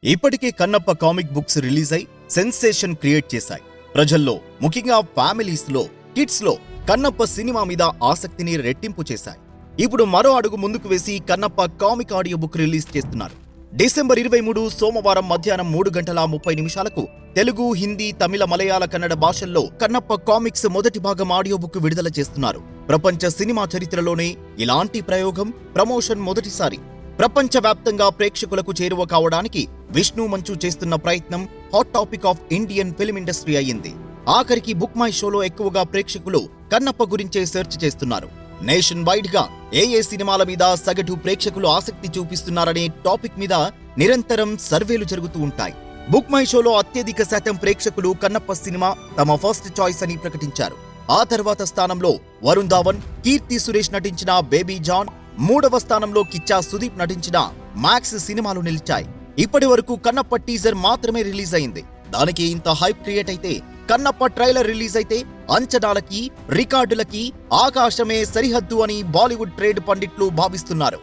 ఇప్పటికే Kannappa comic books release అయి sensation create చేశాయి. ప్రజల్లో, ముఖ్యంగా ఫ్యామిలీస్ లో, కిడ్స్ లో కన్నప్ప సినిమా మీద ఆసక్తిని రెట్టింపు చేశాయి. ఇప్పుడు మరో అడుగు ముందుకు వేసి Kannappa comic audio book release చేస్తున్నారు. డిసెంబర్ 23 సోమవారం మధ్యాహ్నం 3:30 తెలుగు, హిందీ, తమిళ, మలయాళ, కన్నడ భాషల్లో కన్నప్ప కామిక్స్ మొదటి భాగం ఆడియో బుక్ విడుదల చేస్తున్నారు. ప్రపంచ సినిమా చరిత్రలోనే ఇలాంటి ప్రయోగం, ప్రమోషన్ మొదటిసారి. ప్రపంచవ్యాప్తంగా ప్రేక్షకులకు చేరువ కావడానికి విష్ణు మంచు చేస్తున్న ప్రయత్నం hot topic of Indian film industry అయ్యింది. ఆఖరికి బుక్ మై షోలో ఎక్కువగా ప్రేక్షకులు కన్నప్ప గురించే సెర్చ్ చేస్తున్నారు. నేషన్ వైడ్ గా ఏ సినిమాల మీద సగటు ప్రేక్షకులు ఆసక్తి చూపిస్తున్నారనే టాపిక్ మీద నిరంతరం సర్వేలు జరుగుతూ ఉంటాయి. బుక్ మై షోలో అత్యధిక శాతం ప్రేక్షకులు కన్నప్ప సినిమా తమ ఫస్ట్ చాయిస్ అని ప్రకటించారు. ఆ తర్వాత స్థానంలో వరుణ్ ధావన్, కీర్తి సురేష్ నటించిన బేబీ జాన్, మూడవ స్థానంలో కిచ్చా సుదీప్ నటించిన మ్యాక్స్ సినిమాలు నిలిచాయి. ఇప్పటి వరకు కన్నప్ప టీజర్ మాత్రమే రిలీజ్ అయింది. దానికి ఇంత హైప్ క్రియేట్ అయితే కన్నప్ప ట్రైలర్ రిలీజ్ అయితే అంచనాలకి, రికార్డులకి ఆకాశమే సరిహద్దు అని బాలీవుడ్ ట్రేడ్ పండిట్లు భావిస్తున్నారు.